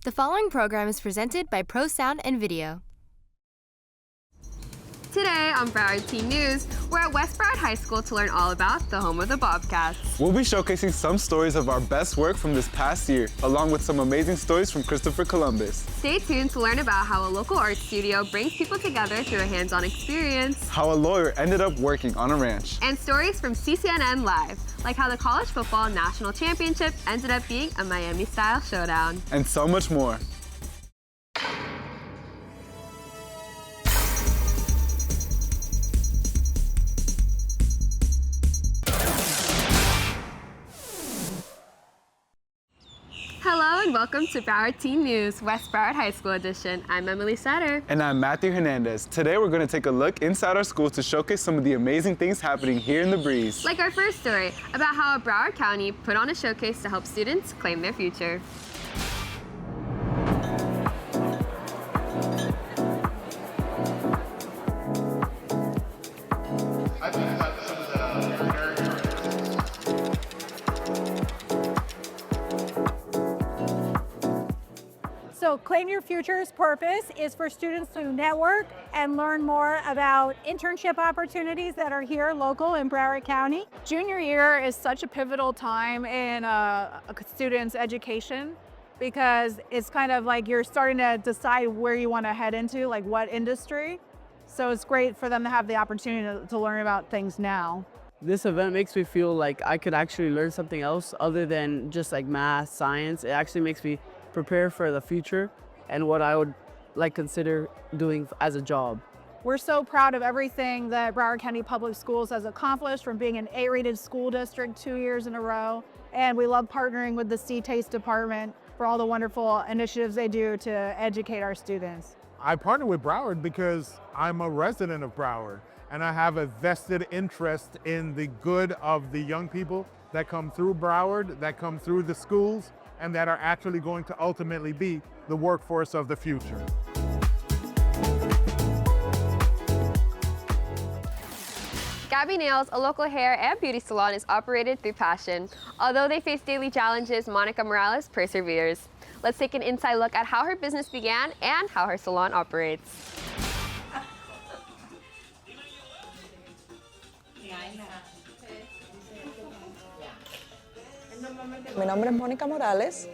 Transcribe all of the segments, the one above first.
The following program is presented by Pro Sound and Video. Today on Broward Teen News, we're at West Broward High School to learn all about the home of the Bobcats. We'll be showcasing some stories of our best work from this past year, along with some amazing stories from Christopher Columbus. Stay tuned to learn about how a local art studio brings people together through a hands-on experience. How a lawyer ended up working on a ranch. And stories from CCNN Live, like how the College Football National Championship ended up being a Miami-style showdown. And so much more. Hello and welcome to Broward Teen News, West Broward High School edition. I'm Emily Satter. And I'm Matthew Hernandez. Today we're going to take a look inside our school to showcase some of the amazing things happening here in the breeze. Like our first story about how Broward County put on a showcase to help students claim their future. So Claim Your Future's purpose is for students to network and learn more about internship opportunities that are here local in Broward County. Junior year is such a pivotal time in a student's education because it's kind of like you're starting to decide where you want to head into, like what industry. So it's great for them to have the opportunity to learn about things now. This event makes me feel like I could actually learn something else other than just like math, science. It actually makes me prepare for the future and what I would consider doing as a job. We're so proud of everything that Broward County Public Schools has accomplished, from being an A-rated school district 2 years in a row. And we love partnering with the C-TASTE department for all the wonderful initiatives they do to educate our students. I partner with Broward because I'm a resident of Broward and I have a vested interest in the good of the young people that come through Broward, that come through the schools, and that are actually going to ultimately be the workforce of the future. Gaby Nails, a local hair and beauty salon, is operated through passion. Although they face daily challenges, Monica Morales perseveres. Let's take an inside look at how her business began and how her salon operates. Mi nombre es Mónica Morales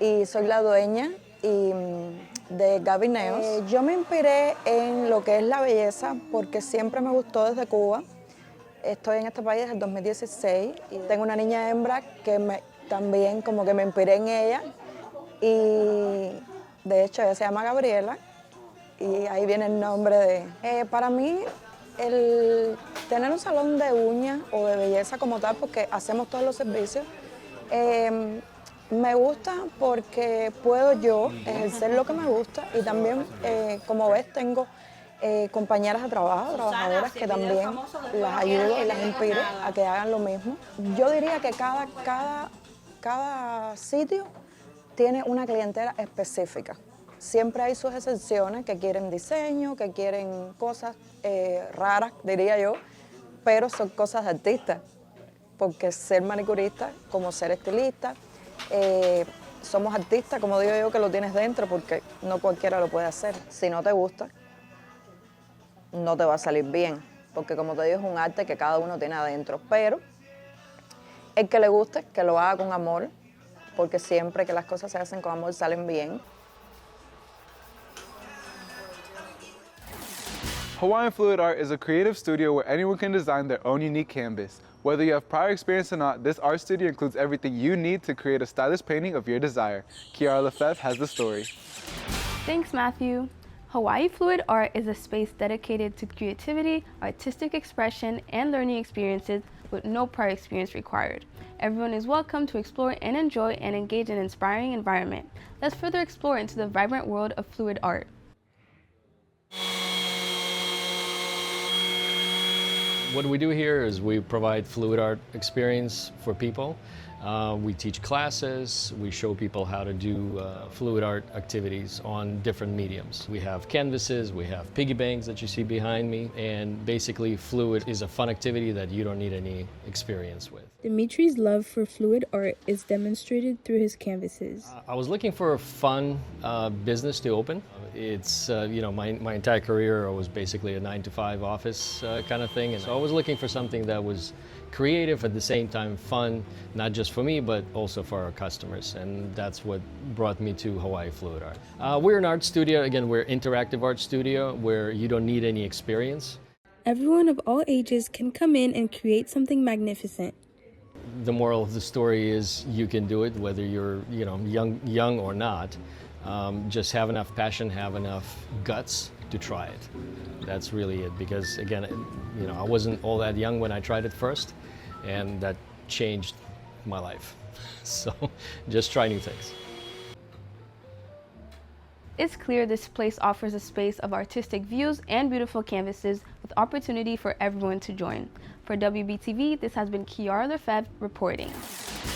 y soy la dueña de Gaby Nails. Yo me inspiré en lo que es la belleza porque siempre me gustó desde Cuba. Estoy en este país desde el 2016 y tengo una niña hembra que también como que me inspiré en ella, y de hecho ella se llama Gabriela y ahí viene el nombre de... Para mí el tener un salón de uñas o de belleza como tal, porque hacemos todos los servicios, me gusta porque puedo yo ejercer lo que me gusta, y también, como ves, tengo compañeras de trabajo, trabajadoras que también las ayudo y las inspiro a que hagan lo mismo. Yo diría que cada sitio tiene una clientela específica. Siempre hay sus excepciones que quieren diseño, que quieren cosas raras, diría yo, pero son cosas de artistas. Porque ser manicurista, como ser estilista, somos artistas, como digo yo, que lo tienes dentro, porque no cualquiera lo puede hacer. Si no te gusta, no te va a salir bien, porque como te digo, es un arte que cada uno tiene adentro. Pero el que le guste, que lo haga con amor, porque siempre que las cosas se hacen con amor salen bien. Hawaiian Fluid Art is a creative studio where anyone can design their own unique canvas. Whether you have prior experience or not, this art studio includes everything you need to create a stylish painting of your desire. Kiara Lefebvre has the story. Thanks, Matthew. Hawaii Fluid Art is a space dedicated to creativity, artistic expression, and learning experiences with no prior experience required. Everyone is welcome to explore and enjoy and engage in an inspiring environment. Let's further explore into the vibrant world of fluid art. What we do here is we provide fluid art experience for people. We teach classes, we show people how to do fluid art activities on different mediums. We have canvases, we have piggy banks that you see behind me, and basically fluid is a fun activity that you don't need any experience with. Dimitri's love for fluid art is demonstrated through his canvases. I was looking for a fun business to open. It's, my entire career was basically a 9-to-5 office kind of thing, and so I was looking for something that was creative, at the same time fun, not just for me, but also for our customers. And that's what brought me to Hawaii Fluid Art. We're an art studio. Again, we're an interactive art studio where you don't need any experience. Everyone of all ages can come in and create something magnificent. The moral of the story is you can do it, whether you're young or not. Just have enough passion, have enough guts to try it. That's really it, because again, I wasn't all that young when I tried it first, and that changed my life. So just try new things. It's clear this place offers a space of artistic views and beautiful canvases with opportunity for everyone to join. For WBTV, this has been Kiara Lefebvre reporting.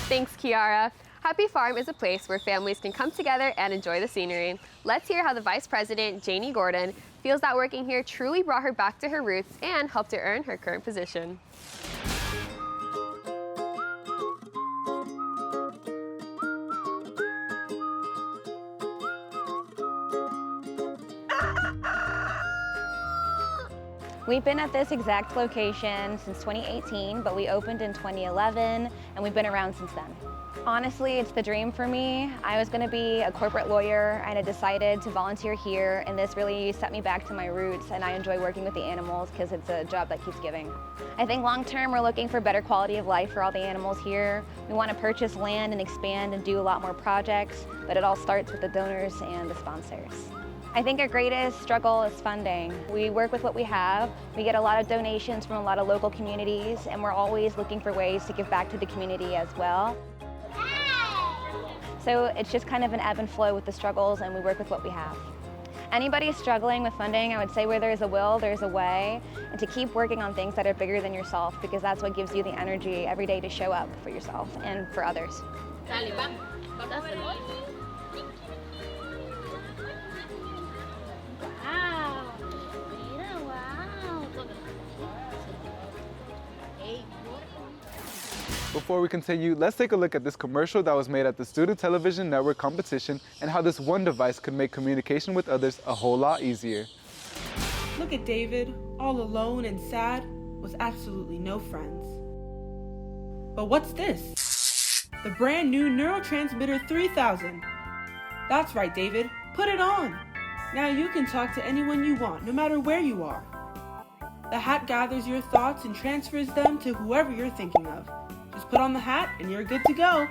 Thanks, Kiara. Happi Farm is a place where families can come together and enjoy the scenery. Let's hear how the Vice President, Janie Gordon, feels that working here truly brought her back to her roots and helped her earn her current position. We've been at this exact location since 2018, but we opened in 2011, and we've been around since then. Honestly, it's the dream for me. I was gonna be a corporate lawyer, and I decided to volunteer here, and this really set me back to my roots, and I enjoy working with the animals because it's a job that keeps giving. I think long-term, we're looking for better quality of life for all the animals here. We want to purchase land and expand and do a lot more projects, but it all starts with the donors and the sponsors. I think our greatest struggle is funding. We work with what we have. We get a lot of donations from a lot of local communities, and we're always looking for ways to give back to the community as well. So it's just kind of an ebb and flow with the struggles, and we work with what we have. Anybody struggling with funding, I would say where there's a will, there's a way, and to keep working on things that are bigger than yourself, because that's what gives you the energy every day to show up for yourself and for others. Before we continue, let's take a look at this commercial that was made at the Student Television Network competition and how this one device could make communication with others a whole lot easier. Look at David, all alone and sad, with absolutely no friends. But what's this? The brand new Neurotransmitter 3000. That's right, David, put it on. Now you can talk to anyone you want, no matter where you are. The hat gathers your thoughts and transfers them to whoever you're thinking of. Just put on the hat and you're good to go.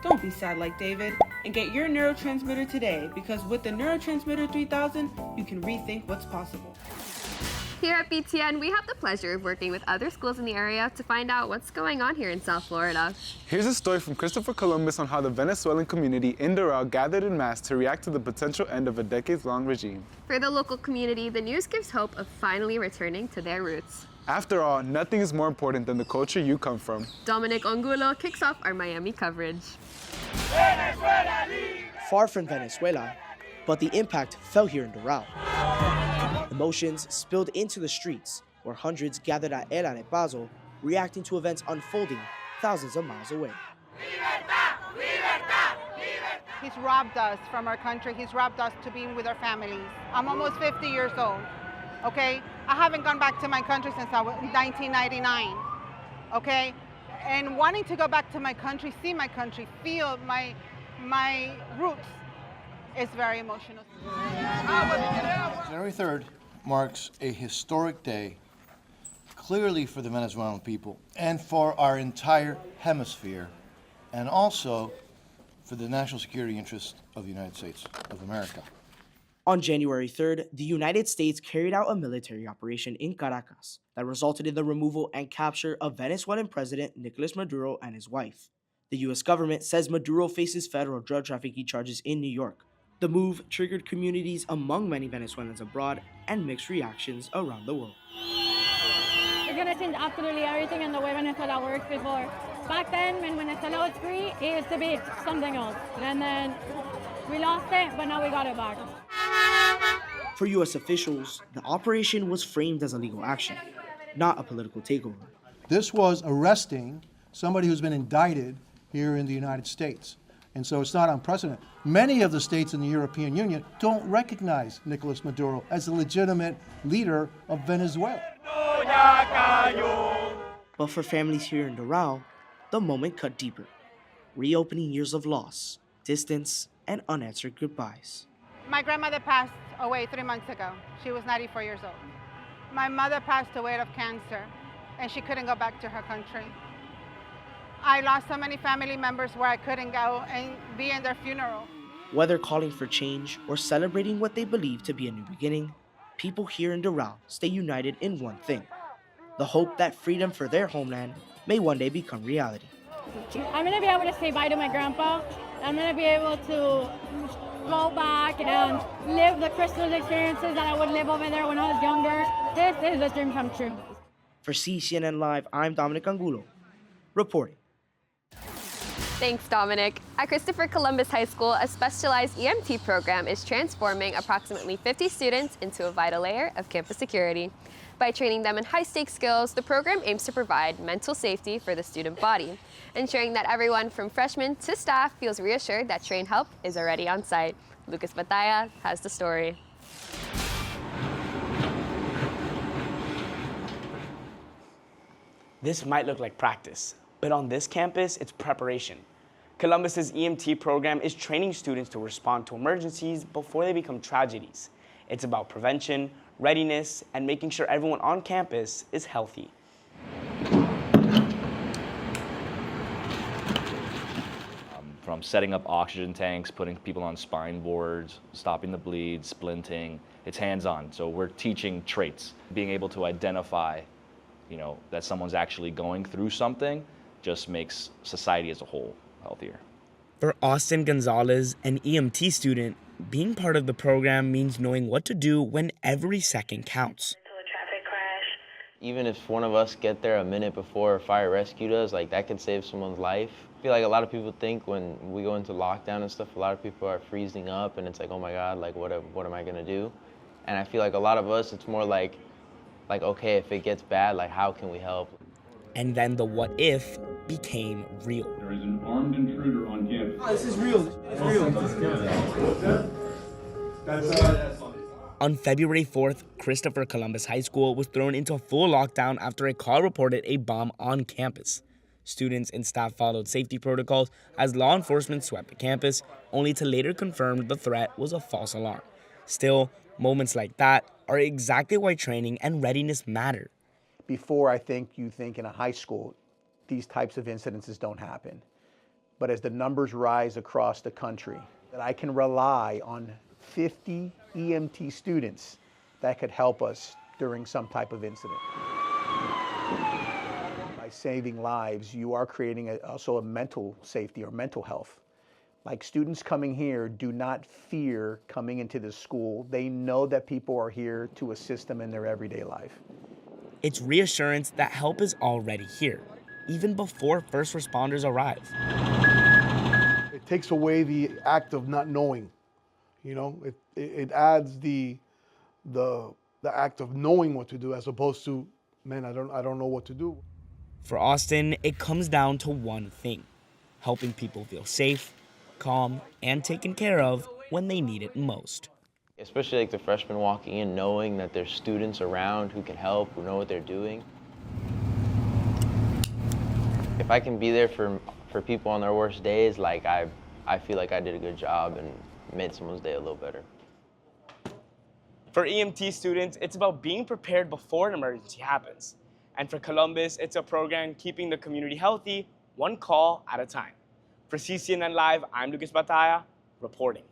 Don't be sad like David, and get your neurotransmitter today, because with the Neurotransmitter 3000, you can rethink what's possible. Here at BTN, we have the pleasure of working with other schools in the area to find out what's going on here in South Florida. Here's a story from Christopher Columbus on how the Venezuelan community in Neuro gathered en masse to react to the potential end of a decades-long regime. For the local community, the news gives hope of finally returning to their roots. After all, nothing is more important than the culture you come from. Dominic Ongulo kicks off our Miami coverage. Far from Venezuela, but the impact fell here in Doral. Emotions spilled into the streets, where hundreds gathered at El Arepazo, reacting to events unfolding thousands of miles away. He's robbed us from our country. He's robbed us to being with our families. I'm almost 50 years old, okay? I haven't gone back to my country since 1999, okay? And wanting to go back to my country, see my country, feel my roots is very emotional. January 3rd marks a historic day, clearly for the Venezuelan people and for our entire hemisphere, and also for the national security interest of the United States of America. On January 3rd, the United States carried out a military operation in Caracas that resulted in the removal and capture of Venezuelan President Nicolas Maduro and his wife. The U.S. government says Maduro faces federal drug trafficking charges in New York. The move triggered communities among many Venezuelans abroad and mixed reactions around the world. We're going to change absolutely everything in the way Venezuela works before. back then, when it's a low degree, it used to be something else. And then we lost it, but now we got it back. For U.S. officials, the operation was framed as a legal action, not a political takeover. This was arresting somebody who's been indicted here in the United States. And so it's not unprecedented. Many of the states in the European Union don't recognize Nicolas Maduro as a legitimate leader of Venezuela. But for families here in Doral, the moment cut deeper, reopening years of loss, distance, and unanswered goodbyes. My grandmother passed away 3 months ago. She was 94 years old. My mother passed away of cancer, and she couldn't go back to her country. I lost so many family members where I couldn't go and be in their funeral. Whether calling for change or celebrating what they believe to be a new beginning, people here in Doral stay united in one thing: the hope that freedom for their homeland may one day become reality. I'm going to be able to say bye to my grandpa. I'm going to be able to go back and live the Christmas experiences that I would live over there when I was younger. This is a dream come true. For CNN Live, I'm Dominic Angulo, reporting. Thanks, Dominic. At Christopher Columbus High School, a specialized EMT program is transforming approximately 50 students into a vital layer of campus security. By training them in high-stakes skills, the program aims to provide mental safety for the student body, ensuring that everyone from freshmen to staff feels reassured that trained help is already on site. Lucas Batalla has the story. This might look like practice, but on this campus, it's preparation. Columbus's EMT program is training students to respond to emergencies before they become tragedies. It's about prevention, readiness, and making sure everyone on campus is healthy. From setting up oxygen tanks, putting people on spine boards, stopping the bleed, splinting, it's hands-on. So we're teaching traits. Being able to identify, that someone's actually going through something just makes society as a whole healthier. For Austin Gonzalez, an EMT student, being part of the program means knowing what to do when every second counts. Even if one of us get there a minute before fire rescue does, that could save someone's life. I feel like a lot of people think when we go into lockdown and stuff, a lot of people are freezing up and it's like, oh my God, what am I gonna do? And I feel like a lot of us, it's more like, okay, if it gets bad, how can we help? And then the what if became real. There is an armed intruder on campus. Oh, this is real. On February 4th, Christopher Columbus High School was thrown into full lockdown after a call reported a bomb on campus. Students and staff followed safety protocols as law enforcement swept the campus, only to later confirm the threat was a false alarm. Still, moments like that are exactly why training and readiness matter. Before, I think you think in a high school, these types of incidences don't happen. But as the numbers rise across the country, that I can rely on 50 EMT students that could help us during some type of incident. By saving lives, you are creating also a mental safety or mental health. Students coming here do not fear coming into the school. They know that people are here to assist them in their everyday life. It's reassurance that help is already here, even before first responders arrive. It takes away the act of not knowing. It adds the act of knowing what to do as opposed to, man, I don't know what to do. For Austin, it comes down to one thing: helping people feel safe, calm, and taken care of when they need it most. Especially the freshmen walking in, knowing that there's students around who can help, who know what they're doing. If I can be there for people on their worst days, I feel like I did a good job and made someone's day a little better. For EMT students, it's about being prepared before an emergency happens. And for Columbus, it's a program keeping the community healthy, one call at a time. For CCNN Live, I'm Lucas Batalla, reporting.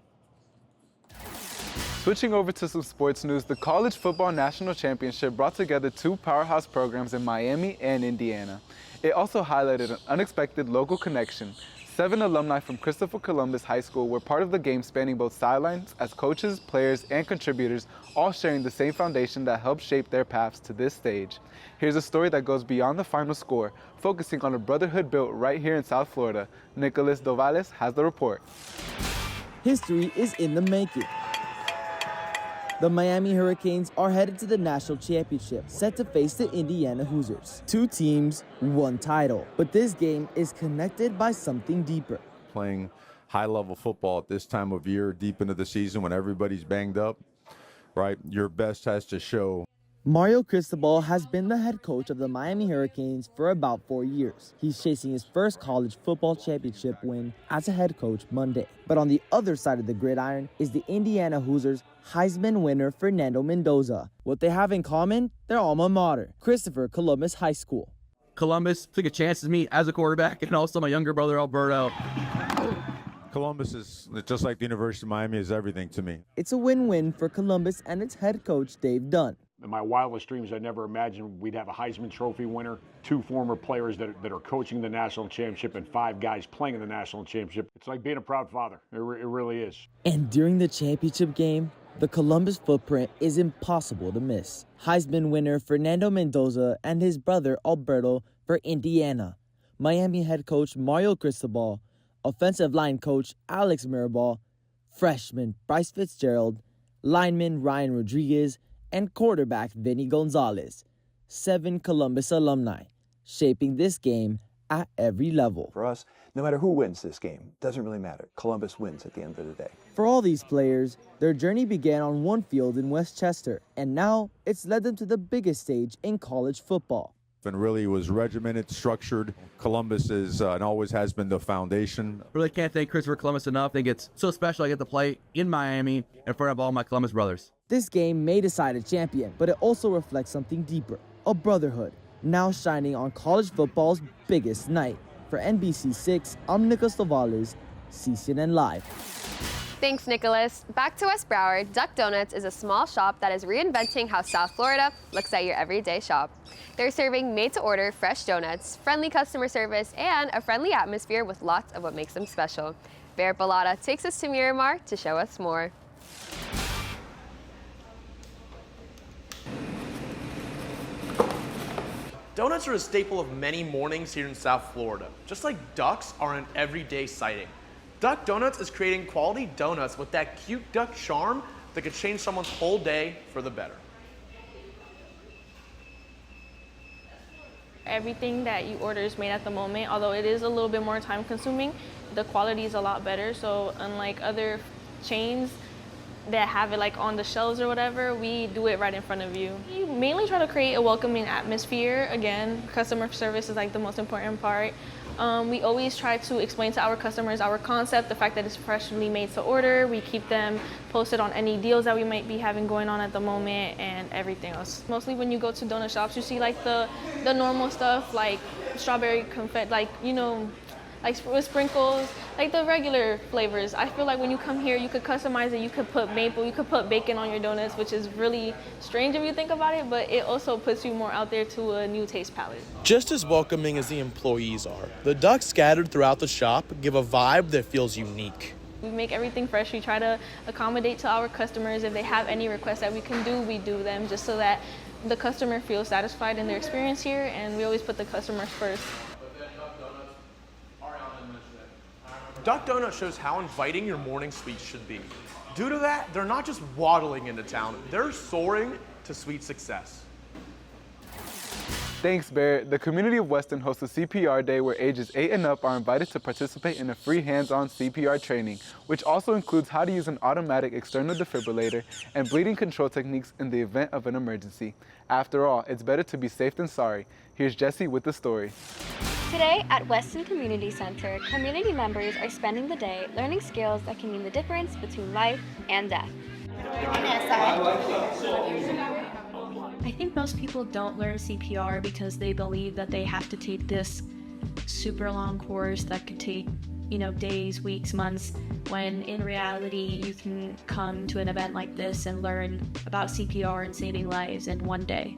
Switching over to some sports news, the College Football National Championship brought together two powerhouse programs in Miami and Indiana. It also highlighted an unexpected local connection. 7 alumni from Christopher Columbus High School were part of the game, spanning both sidelines as coaches, players, and contributors, all sharing the same foundation that helped shape their paths to this stage. Here's a story that goes beyond the final score, focusing on a brotherhood built right here in South Florida. Nicholas Dovales has the report. History is in the making. The Miami Hurricanes are headed to the national championship, set to face the Indiana Hoosiers. 2 teams, 1 title. But this game is connected by something deeper. Playing high-level football at this time of year, deep into the season when everybody's banged up, right? Your best has to show. Mario Cristobal has been the head coach of the Miami Hurricanes for about 4 years. He's chasing his first college football championship win as a head coach Monday. But on the other side of the gridiron is the Indiana Hoosiers Heisman winner Fernando Mendoza. What they have in common? Their alma mater, Christopher Columbus High School. Columbus took a chance with me as a quarterback, and also my younger brother Alberto. Columbus is, just like the University of Miami, is everything to me. It's a win-win for Columbus and its head coach Dave Dunn. In my wildest dreams, I never imagined we'd have a Heisman Trophy winner, 2 former players that are coaching the national championship, and 5 guys playing in the national championship. It's like being a proud father. It really is. And during the championship game, the Columbus footprint is impossible to miss. Heisman winner Fernando Mendoza and his brother Alberto for Indiana. Miami head coach Mario Cristobal, offensive line coach Alex Mirabal, freshman Bryce Fitzgerald, lineman Ryan Rodriguez, and quarterback Vinny Gonzalez. 7 Columbus alumni, shaping this game at every level. For us, no matter who wins this game, doesn't really matter. Columbus wins at the end of the day. For all these players, their journey began on one field in Westchester, and now it's led them to the biggest stage in college football. And really was regimented, structured. Columbus is and always has been the foundation. Really can't thank Christopher Columbus enough. I think it's so special I get to play in Miami in front of all my Columbus brothers. This game may decide a champion, but it also reflects something deeper, a brotherhood, now shining on college football's biggest night. For NBC6, I'm Nicholas Dovales, CNN Live. Thanks, Nicholas. Back to West Broward, Duck Donuts is a small shop that is reinventing how South Florida looks at your everyday shop. They're serving made-to-order fresh donuts, friendly customer service, and a friendly atmosphere with lots of what makes them special. Bear Balata takes us to Miramar to show us more. Donuts are a staple of many mornings here in South Florida, just like ducks are an everyday sighting. Duck Donuts is creating quality donuts with that cute duck charm that could change someone's whole day for the better. Everything that you order is made at the moment, although it is a little bit more time consuming, the quality is a lot better. So unlike other chains that have it like on the shelves or whatever, we do it right in front of you. We mainly try to create a welcoming atmosphere. Again, customer service is like the most important part. We always try to explain to our customers our concept, the fact that it's freshly made to order. We keep them posted on any deals that we might be having going on at the moment and everything else. Mostly when you go to donut shops, you see like the normal stuff like strawberry confetti, like, you know, like with sprinkles, like the regular flavors. I feel like when you come here, you could customize it. You could put maple, you could put bacon on your donuts, which is really strange if you think about it, but it also puts you more out there to a new taste palette. Just as welcoming as the employees are, the ducks scattered throughout the shop give a vibe that feels unique. We make everything fresh. We try to accommodate to our customers. If they have any requests that we can do, we do them just so that the customer feels satisfied in their experience here, and we always put the customers first. Duck Donut shows how inviting your morning sweets should be. Due to that, they're not just waddling into town, they're soaring to sweet success. Thanks, Bear. The community of Weston hosts a CPR day where ages 8 and up are invited to participate in a free hands-on CPR training, which also includes how to use an automatic external defibrillator and bleeding control techniques in the event of an emergency. After all, it's better to be safe than sorry. Here's Jesse with the story. Today at Weston Community Center, community members are spending the day learning skills that can mean the difference between life and death. I think most people don't learn CPR because they believe that they have to take this super long course that could take, days, weeks, months, when in reality you can come to an event like this and learn about CPR and saving lives in one day.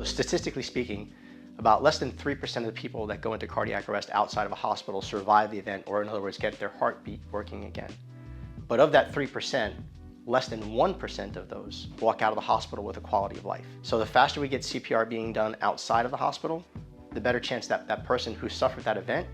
Statistically speaking, About less than 3% of the people that go into cardiac arrest outside of a hospital survive the event, or in other words, get their heartbeat working again. But of that 3%, less than 1% of those walk out of the hospital with a quality of life. So the faster we get CPR being done outside of the hospital, the better chance that that person who suffered that event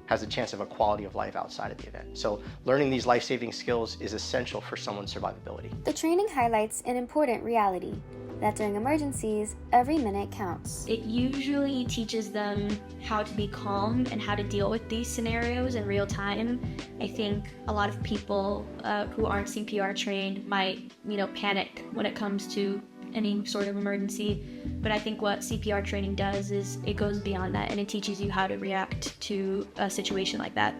has a chance of a quality of life outside of the event. So learning these life-saving skills is essential for someone's survivability. The training highlights an important reality, that during emergencies, every minute counts. It usually teaches them how to be calm and how to deal with these scenarios in real time. I think a lot of people who aren't CPR trained might, panic when it comes to any sort of emergency. But I think what CPR training does is it goes beyond that, and it teaches you how to react to a situation like that.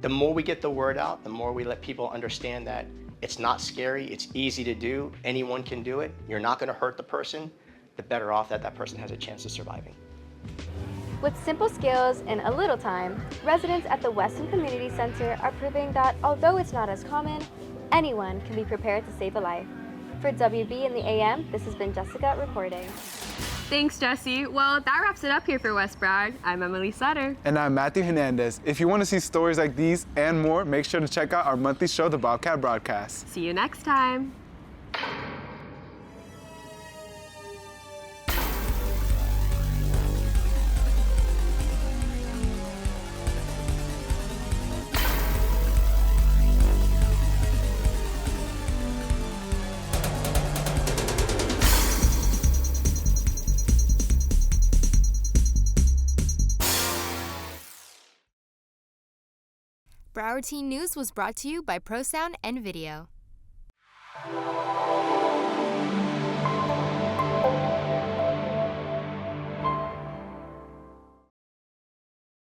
The more we get the word out, the more we let people understand that it's not scary, it's easy to do, anyone can do it, you're not going to hurt the person, the better off that person has a chance of surviving. With simple skills and a little time, residents at the Weston Community Center are proving that although it's not as common, anyone can be prepared to save a life. For WB in the AM, this has been Jessica reporting. Thanks, Jesse. Well, that wraps it up here for West Broward. I'm Emily Sutter. And I'm Matthew Hernandez. If you want to see stories like these and more, make sure to check out our monthly show, The Bobcat Broadcast. See you next time. Broward Teen News was brought to you by ProSound and Video.